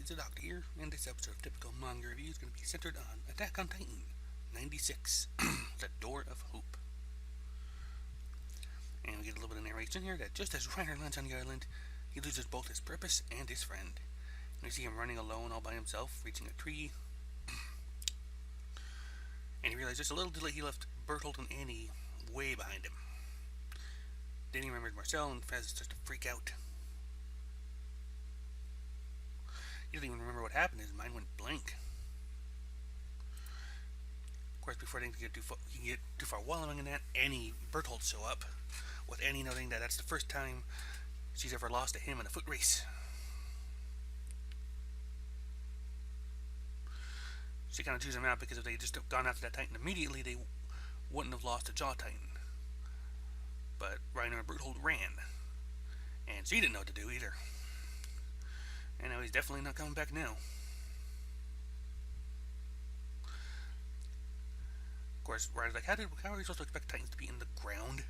Zeidoktor here, and this episode of Typical Manga Review is going to be centered on Attack on Titan 96, The Door of Hope. And we get a little bit of narration here that just as Reiner lands on the island, he loses both his purpose and his friend. And we see him running alone all by himself, reaching a tree. And he realizes just a little delay he left Bertolt and Annie way behind him. Then he remembers Marcel and Fez starts to freak out. He doesn't even remember what happened. His mind went blank. Of course, before they can get too far wallowing in that, Annie Bertolt show up, with Annie noting that that's the first time she's ever lost to him in a foot race. She kind of chews him out because if they had just gone after that Titan immediately, they wouldn't have lost to Jaw Titan. But Reiner and Bertolt ran, and she didn't know what to do either. And now he's definitely not coming back now. Of course, Reiner's like, how are we supposed to expect Titans to be in the ground?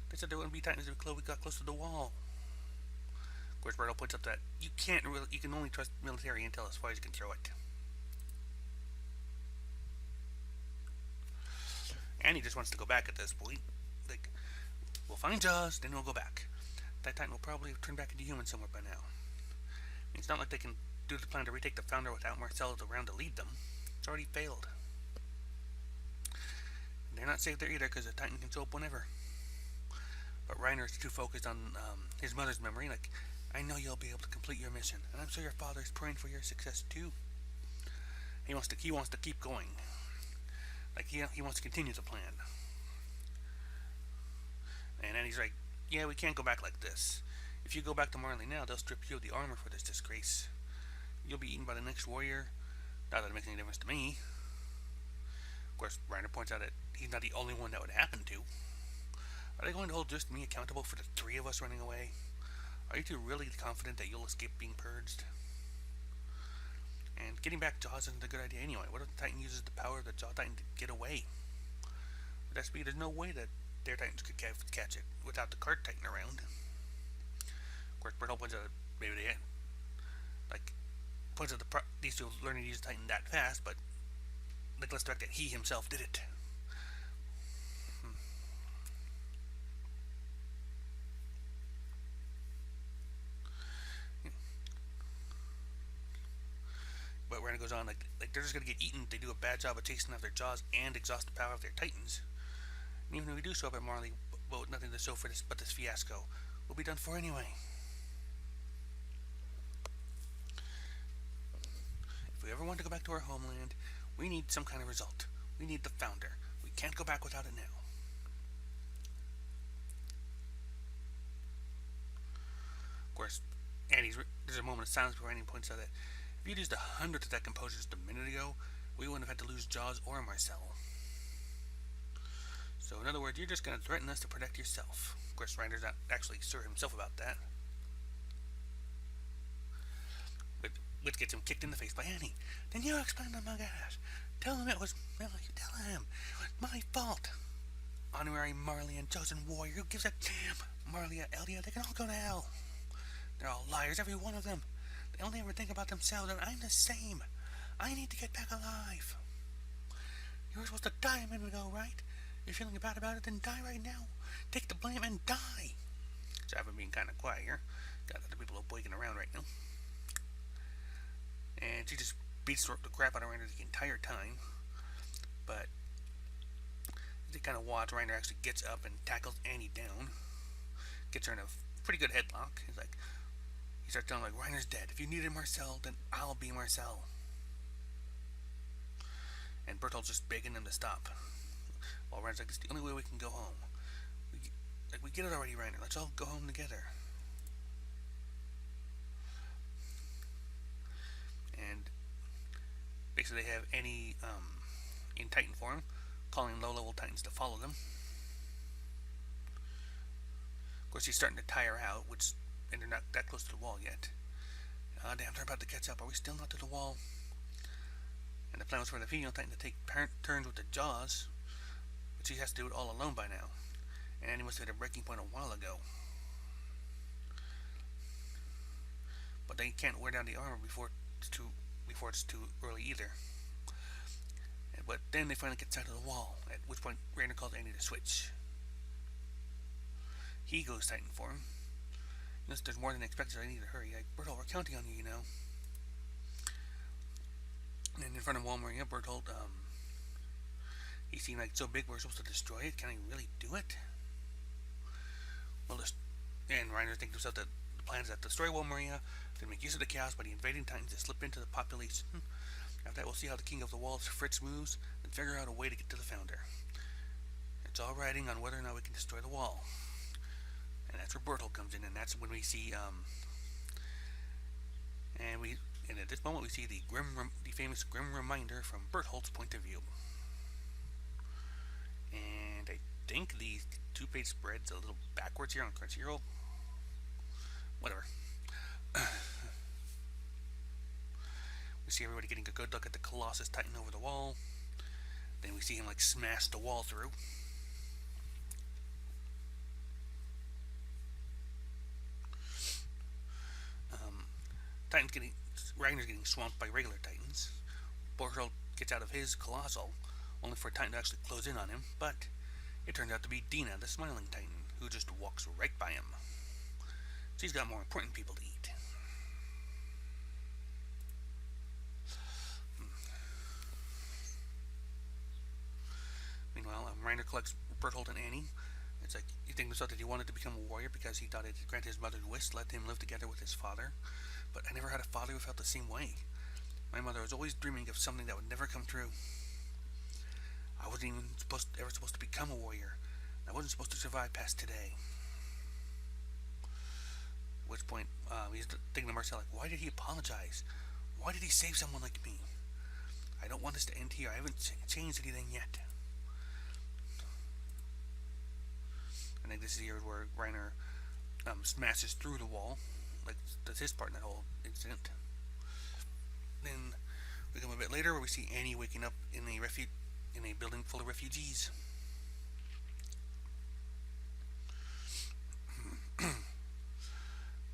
They said there wouldn't be Titans if we got close to the wall. Of course, Bertolt points out that you can only trust military intel as far as you can throw it. And he just wants to go back at this point. Like, we'll find Jaws, then we'll go back. That Titan will probably have turned back into human somewhere by now. It's not like they can do the plan to retake the Founder without Marcel around to lead them. It's already failed. And they're not safe there either because the Titan can show up whenever. But Reiner is too focused on his mother's memory. Like, I know you'll be able to complete your mission, and I'm sure your father is praying for your success too. He wants to keep going. Like he wants to continue the plan. And then he's like, yeah, we can't go back like this. If you go back to Marley now, they'll strip you of the armor for this disgrace. You'll be eaten by the next warrior. Not that it makes any difference to me. Of course, Reiner points out that he's not the only one that would happen to. Are they going to hold just me accountable for the three of us running away? Are you two really confident that you'll escape being purged? And getting back Jaws isn't a good idea anyway. What if the Titan uses the power of the Jaw Titan to get away? With that speed, there's no way that their Titans could catch it without the Cart Titan around. Of course, Bertolt points out that maybe they points out these two learning to use the Titan that fast, but neglects the fact that he himself did it. But Reiner goes on, like they're just gonna get eaten if they do a bad job of chasing after Jaws and exhaust the power of their Titans. And even if we do show up at Marley, but with nothing to show for this but this fiasco, we'll be done for anyway. If we ever want to go back to our homeland, we need some kind of result. We need the Founder. We can't go back without it now. Of course, there's a moment of silence before Annie points out that if you'd used 100th of that composure just a minute ago, we wouldn't have had to lose Jaws or Marcel. So in other words, you're just going to threaten us to protect yourself. Of course, Reiner's not actually sure himself about that. Which gets him kicked in the face by Annie. Then you explain to my guys. Tell him it was my fault. Honorary Marley and chosen warrior, who gives a damn? Marley and Elia, they can all go to hell. They're all liars, every one of them. They only ever think about themselves, and I'm the same. I need to get back alive. You were supposed to die a minute ago, right? You're feeling bad about it, then die right now. Take the blame and die. So I've been being kind of quiet here. Got other people waking around right now. And she just beats the crap out of Reiner the entire time. But they kind of watch. Reiner actually gets up and tackles Annie down. Gets her in a pretty good headlock. He starts telling her, like, Reiner's dead. If you needed Marcel, then I'll be Marcel. And Bertolt's just begging them to stop. While Reiner's like, it's the only way we can go home. We get it already, Reiner. Let's all go home together. And basically they have Annie in Titan form, calling low-level Titans to follow them. Of course, he's starting to tire out, and they're not that close to the wall yet. Damn, they're about to catch up. Are we still not to the wall? And the plan was for the female Titan to take turns with the Jaws, but she has to do it all alone by now. And Annie must have hit a breaking point a while ago. but they can't wear down the armor before it's too early either. But then they finally get sight of the wall, at which point Rainer calls Annie to switch. He goes Titan form. There's more than expected, so I need to hurry. Like, Bertolt, we're counting on you, you know. And in front of Wall Maria, Bertolt, he seemed like so big we're supposed to destroy it. Can I really do it? Well, and Reiner thinks himself that the plan is that destroy Wall Maria, then make use of the chaos by the invading Titans to slip into the population. After that, we'll see how the King of the Walls, Fritz, moves, and figure out a way to get to the Founder. It's all riding on whether or not we can destroy the wall. And that's where Bertolt comes in, and that's when we see, and at this moment we see the famous grim reminder from Bertolt's point of view. And I think the two-page spread's a little backwards here on Crunchyroll. Whatever. We see everybody getting a good look at the Colossus Titan over the wall. Then we see him like smash the wall through. Ragnor's getting swamped by regular Titans. Bertolt gets out of his Colossal, only for a Titan to actually close in on him, but it turns out to be Dina, the Smiling Titan, who just walks right by him. She's got more important people to eat. Meanwhile, Reiner collects Bertolt and Annie. It's like he thinks himself that he wanted to become a warrior because he thought it granted his mother's wish, let him live together with his father. But I never had a father who felt the same way. My mother was always dreaming of something that would never come true. I wasn't even ever supposed to become a warrior. I wasn't supposed to survive past today. At which point, he's thinking to Marcel, like, why did he apologize? Why did he save someone like me? I don't want this to end here. I haven't changed anything yet. I think this is here where Reiner smashes through the wall. Like, that's his part in that whole incident. Then we come a bit later where we see Annie waking up in a building full of refugees.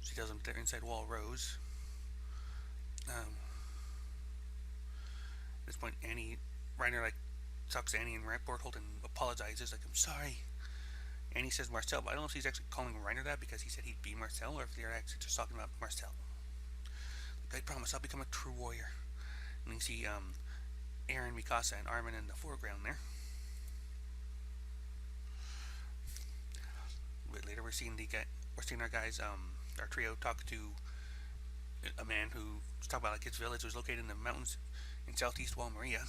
She tells them that their inside wall rose. At this point, Reiner like talks to Annie and Bertolt and apologizes, like, I'm sorry. Annie says Marcel, but I don't know if he's actually calling Reiner that because he said he'd be Marcel, or if they're actually just talking about Marcel. Like, I promise I'll become a true warrior. And you see Eren, Mikasa, and Armin in the foreground there. A bit later, we're seeing our guys, our trio, talk to a man who's talking about like his village was located in the mountains in southeast Wall Maria.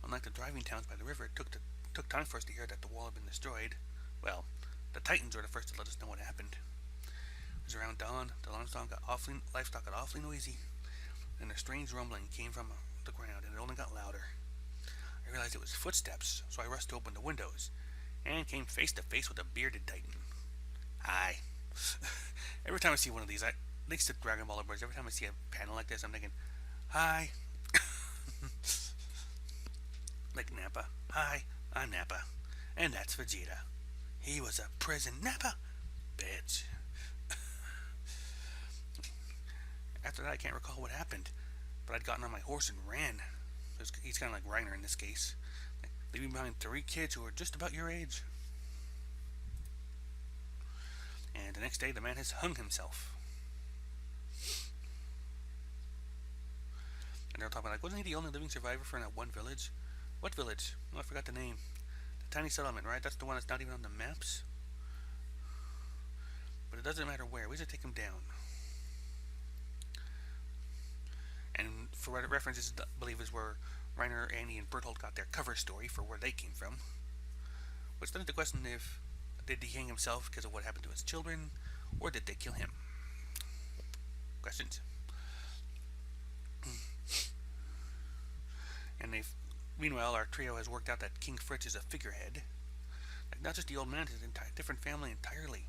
Unlike the driving towns by the river, it took time for us to hear that the wall had been destroyed. Well, the Titans were the first to let us know what happened. It was around dawn. The livestock got awfully noisy, and a strange rumbling came from the ground, and it only got louder. I realized it was footsteps, so I rushed to open the windows, and came face to face with a bearded Titan. Hi. Every time I see one of these, thanks to Dragon Ball Bros, every time I see a panel like this, I'm thinking, hi. Like Nappa. Hi, I'm Nappa, and that's Vegeta. He was a prison Nappa, bitch. After that, I can't recall what happened, but I'd gotten on my horse and ran. He's kind of like Reiner in this case, leaving behind 3 kids who were just about your age. And the next day, the man has hung himself. And they're talking about, like, wasn't he the only living survivor for that one village? What village? Oh, I forgot the name. The tiny settlement, right? That's the one that's not even on the maps. But it doesn't matter where. We just take him down. And for what it references, I believe is where Reiner, Annie, and Bertolt got their cover story for where they came from. Which then the question if did he hang himself because of what happened to his children, or did they kill him? Questions. And meanwhile, our trio has worked out that King Fritz is a figurehead. Like, not just the old man, his different family entirely.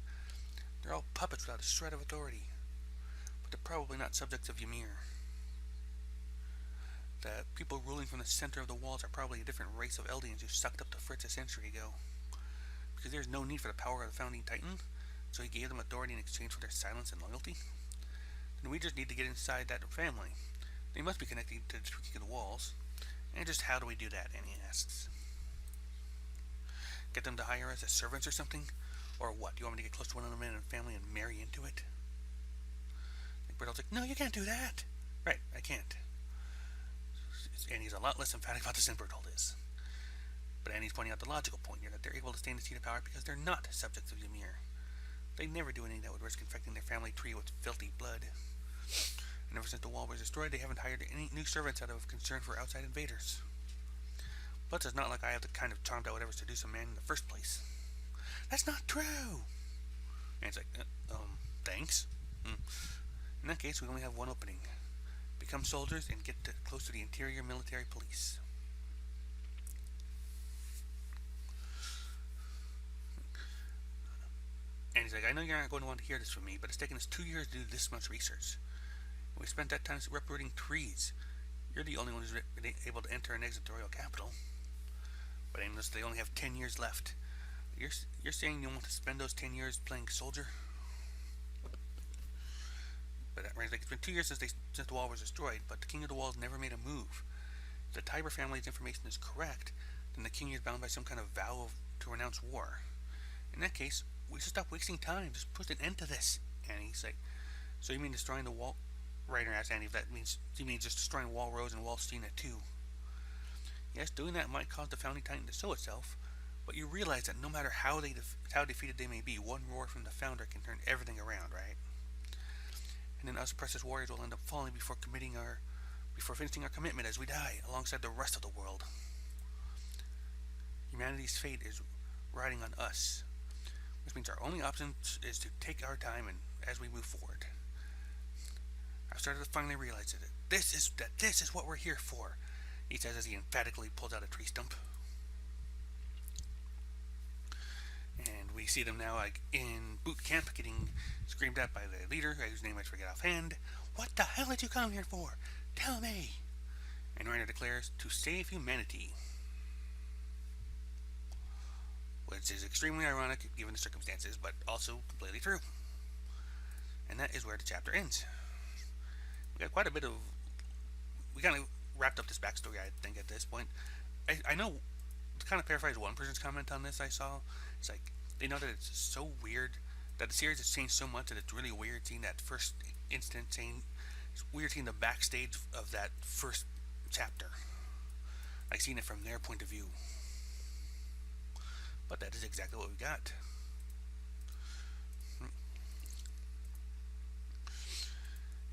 They're all puppets without a shred of authority. But they're probably not subjects of Ymir. The people ruling from the center of the walls are probably a different race of Eldians who sucked up to Fritz a century ago. Because there's no need for the power of the founding Titan, so he gave them authority in exchange for their silence and loyalty. and we just need to get inside that family. They must be connected to the tweaking of the walls. And just how do we do that, Annie asks. Get them to hire us as servants or something? Or what? You want me to get close to one of them in a family and marry into it? And Bertolt's like, no, you can't do that. Right, I can't. Annie's a lot less emphatic about this than Bertolt is. But Annie's pointing out the logical point here, that they're able to stay in the seat of power because they're not subjects of Ymir. They never do anything that would risk infecting their family tree with filthy blood. And ever since the wall was destroyed, they haven't hired any new servants out of concern for outside invaders. Plus, it's not like I have the kind of charm that would ever seduce a man in the first place. That's not true! And it's like, thanks. In that case, we only have one opening. Become soldiers and get close to the interior military police. And he's like, I know you're not going to want to hear this from me, but it's taken us 2 years to do this much research. We spent that time uprooting trees. You're the only one who's been able to enter an exit royal capital. But unless they only have 10 years left. You're saying you want to spend those 10 years playing soldier? But like, it's been 2 years since the wall was destroyed, but the King of the Walls never made a move. If the Tiber family's information is correct, then the king is bound by some kind of vow to renounce war. In that case, we should stop wasting time. Just put an end to this. Annie's like, so you mean destroying the wall? Ryder asks Annie if that means he means just destroying Walrose and Wallstina too. Yes, doing that might cause the founding titan to show itself, but you realize that no matter how defeated they may be, one roar from the founder can turn everything around, right? And then us precious warriors will end up falling before finishing our commitment as we die, alongside the rest of the world. Humanity's fate is riding on us, which means our only option is to take our time and as we move forward. I've started to finally realize that this is what we're here for, he says as he emphatically pulls out a tree stump. And we see them now like in boot camp getting screamed at by the leader, whose name I forget offhand. What the hell did you come here for? Tell me! And Reiner declares, to save humanity. Which is extremely ironic given the circumstances, but also completely true. And that is where the chapter ends. We got quite a bit of... We kind of wrapped up this backstory, I think, at this point. I know, to kind of paraphrase one person's comment on this I saw, it's like, they know that it's so weird, that the series has changed so much that it's really weird seeing that first instant change. It's weird seeing the backstage of that first chapter. Like seeing it from their point of view. But that is exactly what we got.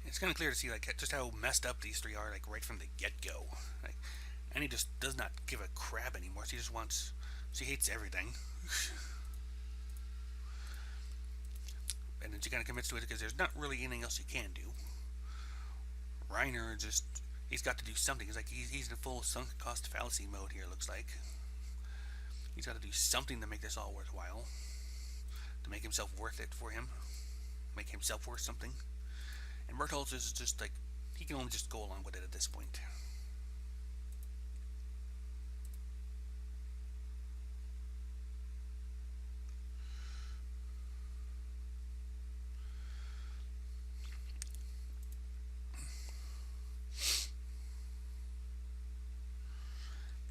It's kind of clear to see like just how messed up these three are, like right from the get-go. Like, Annie just does not give a crap anymore. She hates everything. And then she kind of commits to it because there's not really anything else you can do. Reiner he's got to do something. It's like he's in full sunk cost fallacy mode here, looks like. He's got to do something to make this all worthwhile. To make himself worth it for him. Make himself worth something. And Bertholdt is just like, he can only just go along with it at this point.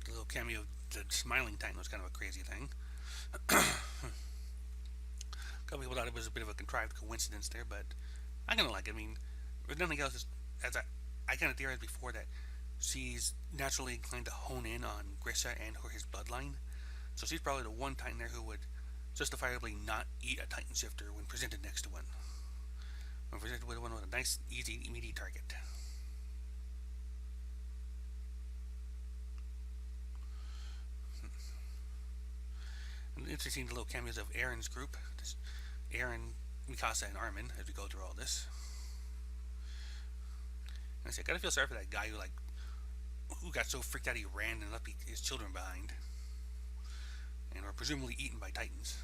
The little cameo of the smiling titan was kind of a crazy thing. A couple people thought it was a bit of a contrived coincidence there, but I kind of like it. I mean, if nothing else, as I kind of theorized before that she's naturally inclined to hone in on Grisha and his bloodline. So she's probably the one titan there who would justifiably not eat a titan shifter when presented next to one. When presented with one with a nice, easy, meaty target. And interesting little cameos of Aaron's group. Aaron, Mikasa, and Armin as we go through all this. And I gotta feel sorry for that guy who got so freaked out he ran and left his children behind, and were presumably eaten by titans.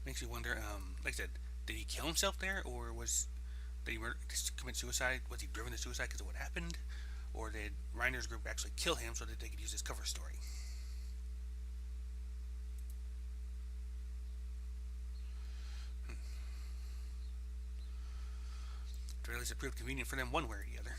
Makes you wonder. Like I said, did he kill himself there, or did he commit suicide? Was he driven to suicide because of what happened, or did Reiner's group actually kill him so that they could use his cover story? least it proved convenient for them one way or the other.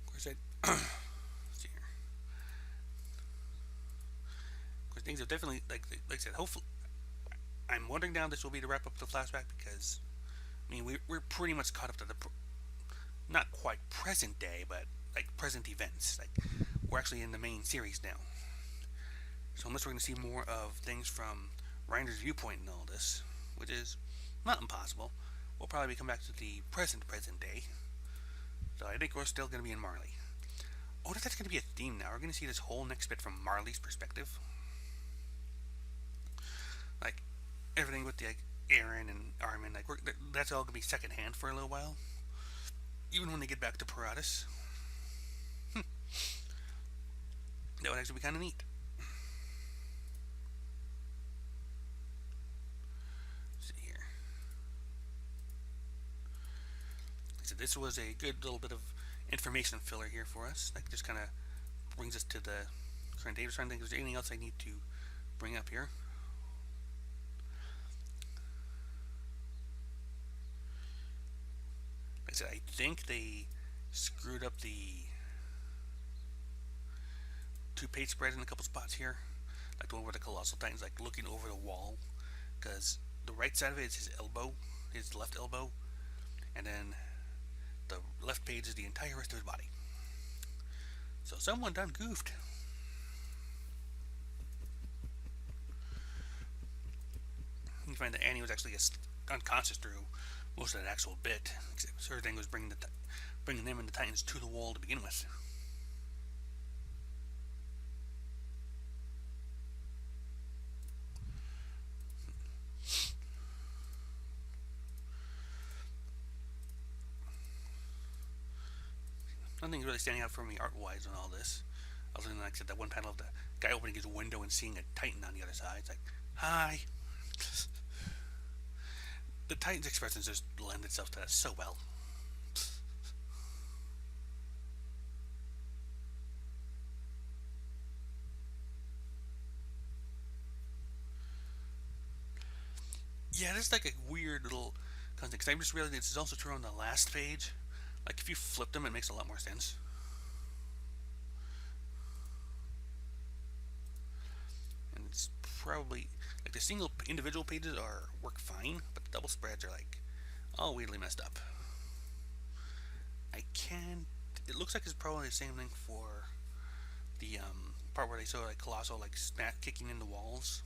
Of course, let's see here. Of course, things have definitely, like I said, hopefully, I'm wondering now this will be to wrap up the flashback because, I mean, we're pretty much caught up to the, not quite present day, but like present events. Like, we're actually in the main series now. So unless we're going to see more of things from Reiner's viewpoint in all this, which is not impossible, we'll probably come back to the present day. So I think we're still going to be in Marley. Oh, that's going to be a theme now. We're going to see this whole next bit from Marley's perspective. Like, everything with the, like, Aaron and Armin, like, that's all going to be secondhand for a little while. Even when they get back to Paratus. That would actually be kind of neat. Let's see here. So this was a good little bit of information filler here for us. Like, just kind of brings us to the current date. I was trying to think, is there anything else I need to bring up here? Like I said, I think they screwed up the 2-page spread in a couple spots here. Like the one where the Colossal Titan's like looking over the wall. Because the right side of it is his elbow, his left elbow. And then the left page is the entire rest of his body. So someone done goofed. You find that Annie was actually unconscious through most of that actual bit. Except her thing was bringing them and the Titans to the wall to begin with. Nothing's really standing out for me art-wise on all this, other than, like I said, that one panel of the guy opening his window and seeing a Titan on the other side. It's like, hi. The Titan's expressions just lend itself to that so well. Yeah, this is like a weird little concept, because I just realized this is also true on the last page. Like, if you flip them, it makes a lot more sense. And it's probably, like, the single individual pages work fine, but the double spreads are, like, all weirdly messed up. It looks like it's probably the same thing for the part where they show, like, Colossal, like, kicking in the walls.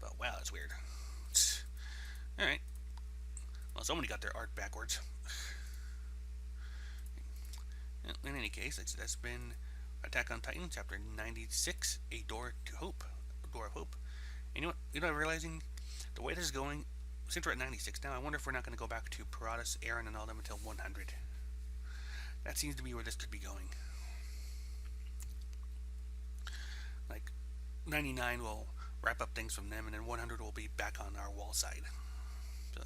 But, wow, that's weird. Alright. Well, somebody got their art backwards. In any case, that's been Attack on Titan, chapter 96, A Door to Hope. A Door of Hope. And you know, I'm realizing the way this is going, since we're at 96 now, I wonder if we're not going to go back to Paratus, Aaron, and all them until 100. That seems to be where this could be going. Like, 99 will wrap up things from them, and then 100 will be back on our wall side. So,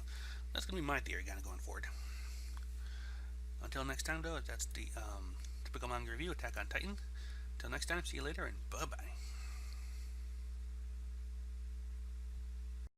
that's going to be my theory kind of going forward. Until next time, though, that's the typical manga review, Attack on Titan. Until next time, see you later, and bye-bye.